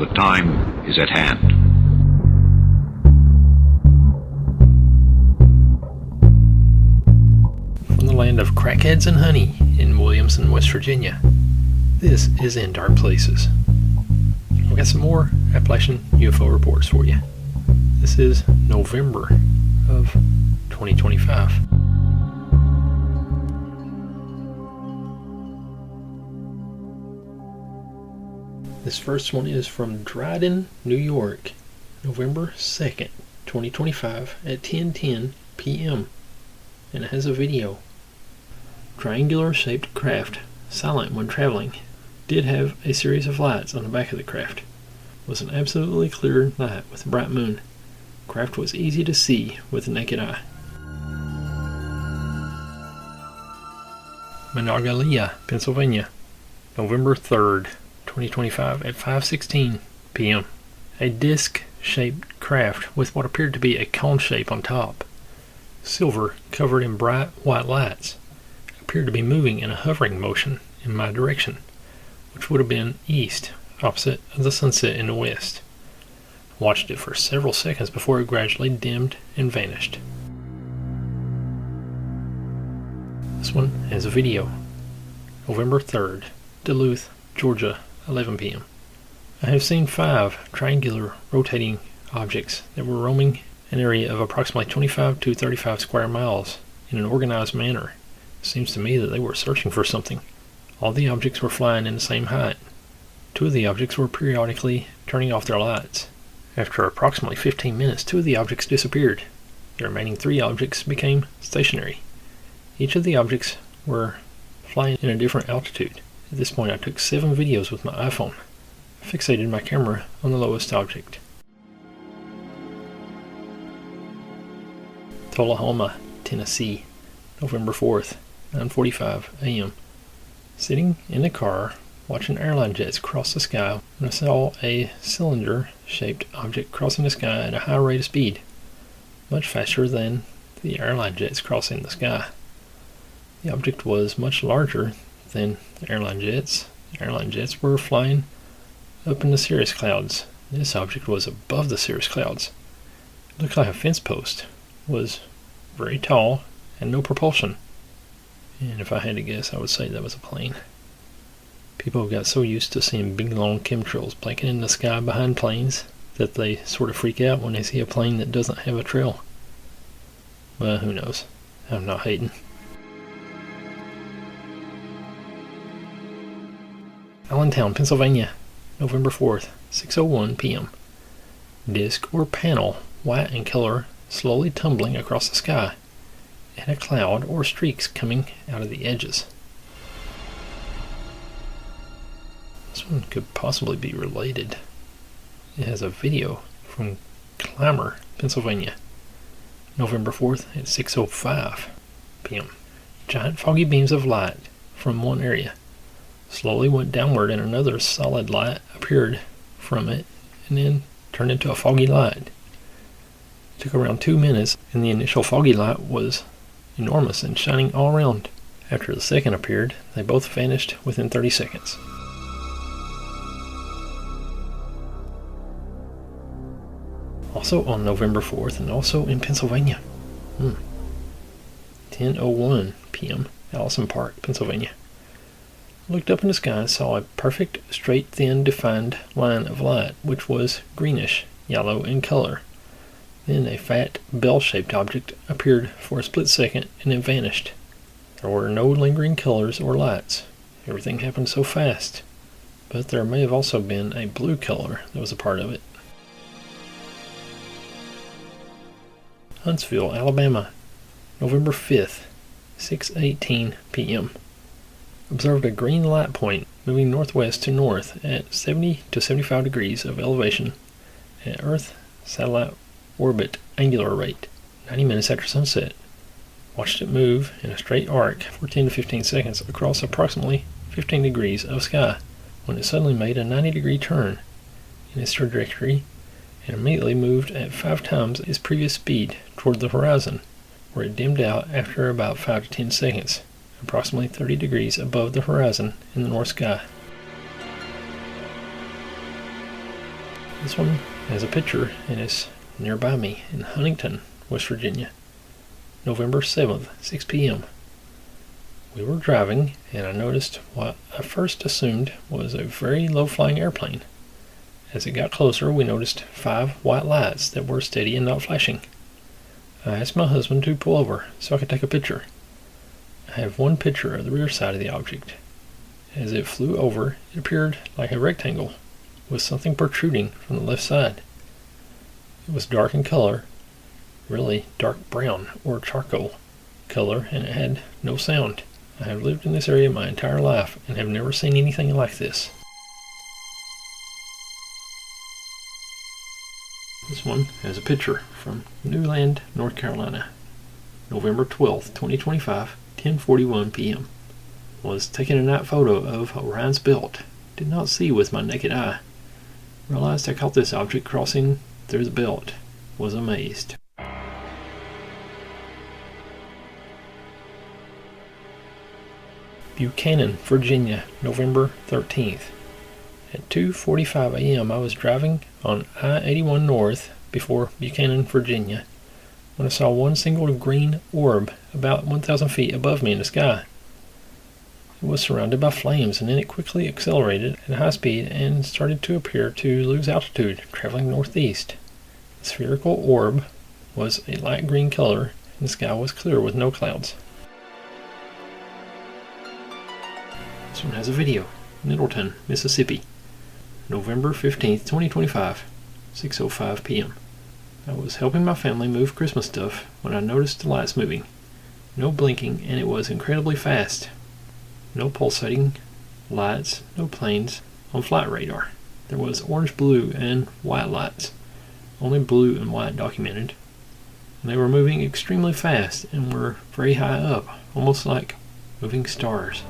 The time is at hand. From the land of crackheads and honey in Williamson, West Virginia, this is In Dark Places. I've got some more Appalachian UFO reports for you. This is November of 2025. This first one is from Dryden, New York, November 2nd, 2025 at 10:10 p.m. and it has a video. Triangular-shaped craft, silent when traveling, did have a series of lights on the back of the craft. It was an absolutely clear night with a bright moon. Craft was easy to see with the naked eye. Monongahela, Pennsylvania, November 3rd, 2025 at 5:16 p.m. A disc-shaped craft with what appeared to be a cone shape on top, silver covered in bright white lights, appeared to be moving in a hovering motion in my direction, which would have been east, opposite of the sunset in the west. I watched it for several seconds before it gradually dimmed and vanished. This one has a video. November 3rd, Duluth, Georgia, 11 p.m. I have seen 5 triangular rotating objects that were roaming an area of approximately 25 to 35 square miles in an organized manner. It seems to me that they were searching for something. All the objects were flying in the same height. 2 of the objects were periodically turning off their lights. After approximately 15 minutes, 2 of the objects disappeared. The remaining 3 objects became stationary. Each of the objects were flying in a different altitude. At this point, I took 7 videos with my iPhone. I fixated my camera on the lowest object. Tullahoma, Tennessee, November 4th, 9:45 a.m. Sitting in the car, watching airline jets cross the sky, when I saw a cylinder-shaped object crossing the sky at a high rate of speed, much faster than the airline jets crossing the sky. The object was much larger than the airline jets. The airline jets were flying up in the cirrus clouds. This object was above the cirrus clouds. It looked like a fence post. It was very tall and no propulsion. And if I had to guess, I would say that was a plane. People got so used to seeing big long chemtrails blanking in the sky behind planes that they sort of freak out when they see a plane that doesn't have a trail. Well, who knows? I'm not hating. Allentown, Pennsylvania, November 4th, 6:01 p.m. Disc or panel, white in color, slowly tumbling across the sky, and a cloud or streaks coming out of the edges. This one could possibly be related. It has a video from Clymer, Pennsylvania, November 4th at 6:05 p.m. Giant foggy beams of light from one area slowly went downward, and another solid light appeared from it and then turned into a foggy light. It took around 2 minutes, and the initial foggy light was enormous and shining all around. After the second appeared, they both vanished within 30 seconds. Also on November 4th, and also in Pennsylvania. 10:01 p.m. Allison Park, Pennsylvania. Looked up in the sky and saw a perfect, straight, thin, defined line of light, which was greenish, yellow in color. Then a fat, bell-shaped object appeared for a split second and then vanished. There were no lingering colors or lights. Everything happened so fast. But there may have also been a blue color that was a part of it. Huntsville, Alabama, November 5th, 6:18 p.m. Observed a green light point moving northwest to north at 70 to 75 degrees of elevation at Earth satellite orbit angular rate, 90 minutes after sunset. Watched it move in a straight arc for 10 to 15 seconds across approximately 15 degrees of sky, when it suddenly made a 90-degree turn in its trajectory and immediately moved at 5 times its previous speed toward the horizon, where it dimmed out after about 5 to 10 seconds, approximately 30 degrees above the horizon in the north sky. This one has a picture and is nearby me in Huntington, West Virginia. November 7th, 6 p.m. We were driving and I noticed what I first assumed was a very low-flying airplane. As it got closer, we noticed 5 white lights that were steady and not flashing. I asked my husband to pull over so I could take a picture. I have one picture of the rear side of the object. As it flew over, it appeared like a rectangle with something protruding from the left side. It was dark in color, really dark brown or charcoal color, and it had no sound. I have lived in this area my entire life and have never seen anything like this. This one has a picture from Newland, North Carolina. November 12th, 2025, 10:41 p.m. Was taking a night photo of Orion's belt. Did not see with my naked eye. Realized I caught this object crossing through the belt. Was amazed. Buchanan, Virginia, November 13th. At 2:45 a.m. I was driving on I-81 North before Buchanan, Virginia, when I saw one single green orb about 1,000 feet above me in the sky. It was surrounded by flames, and then it quickly accelerated at high speed and started to appear to lose altitude, traveling northeast. The spherical orb was a light green color, and the sky was clear with no clouds. This one has a video. Middleton, Mississippi. November 15th, 2025, 6:05 p.m. I was helping my family move Christmas stuff when I noticed the lights moving. No blinking, and it was incredibly fast. No pulsating lights, no planes on flight radar. There was orange, blue, and white lights. Only blue and white documented. And they were moving extremely fast and were very high up, almost like moving stars.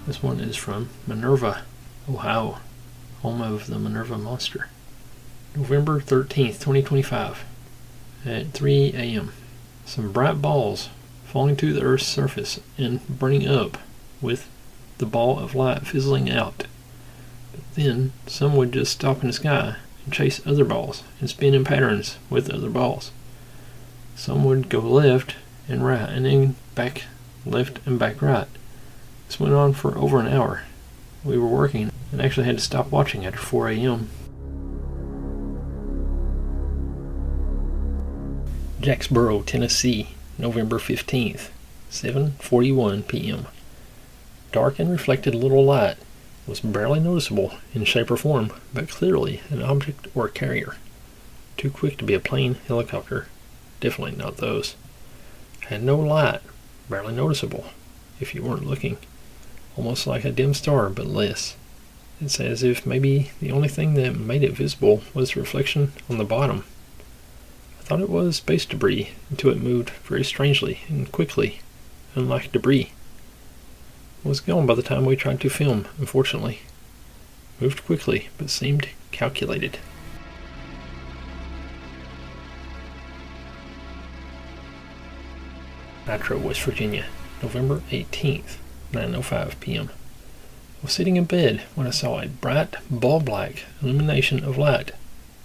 This one is from Minerva, Ohio, home of the Minerva monster. November 13th, 2025, at 3 a.m. Some bright balls falling to the Earth's surface and burning up, with the ball of light fizzling out. But then some would just stop in the sky and chase other balls and spin in patterns with other balls. Some would go left and right and then back left and back right. This went on for over an hour. We were working and actually had to stop watching after 4 a.m. Jacksboro, Tennessee, November 15th, 7:41 p.m. Dark and reflected little light was barely noticeable in shape or form, but clearly an object or carrier. Too quick to be a plane, helicopter. Definitely not those. Had no light, barely noticeable if you weren't looking. Almost like a dim star, but less. It's as if maybe the only thing that made it visible was the reflection on the bottom. I thought it was space debris until it moved very strangely and quickly, unlike debris. It was gone by the time we tried to film, unfortunately. Moved quickly, but seemed calculated. Nitro, West Virginia, November 18th, 9:05 p.m. I was sitting in bed when I saw a bright, bulb-like illumination of light,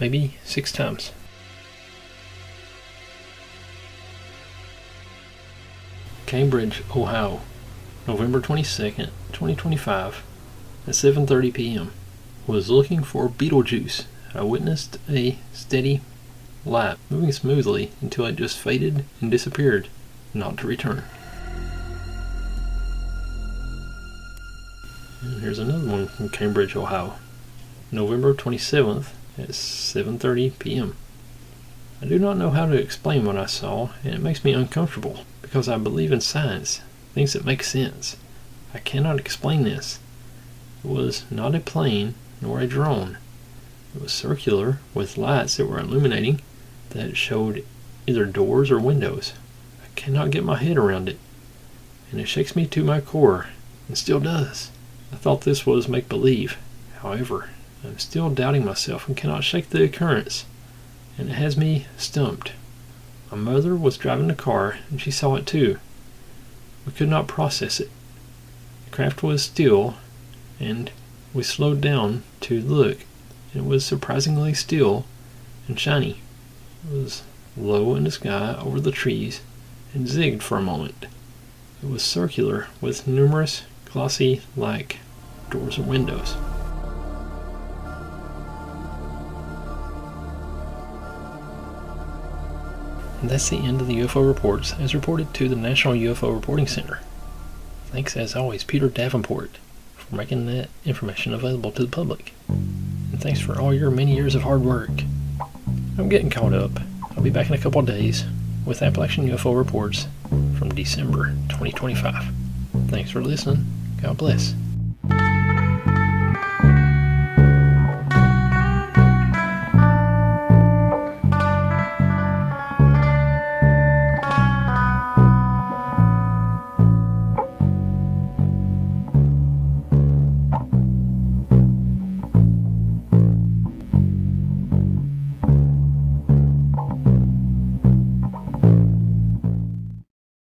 maybe 6 times. Cambridge, Ohio, November 22nd, 2025, at 7:30 p.m. Was looking for Beetlejuice. I witnessed a steady light moving smoothly until it just faded and disappeared, not to return. And here's another one from Cambridge, Ohio, November 27th at 7:30 p.m. I do not know how to explain what I saw, and it makes me uncomfortable because I believe in science, things that make sense. I cannot explain this. It was not a plane nor a drone. It was circular with lights that were illuminating that showed either doors or windows. I cannot get my head around it, and it shakes me to my core, and still does. I thought this was make-believe. However, I'm still doubting myself and cannot shake the occurrence, and it has me stumped. My mother was driving the car, and she saw it too. We could not process it. The craft was still, and We slowed down to look, and it was surprisingly still and shiny. It was low in the sky over the trees and zigged for a moment. It was circular with numerous glossy like doors and windows. And that's the end of the UFO reports as reported to the National UFO Reporting Center. Thanks as always, Peter Davenport, for making that information available to the public. And thanks for all your many years of hard work. I'm getting caught up. I'll be back in a couple of days with Appalachian UFO reports from December 2025. Thanks for listening. God bless.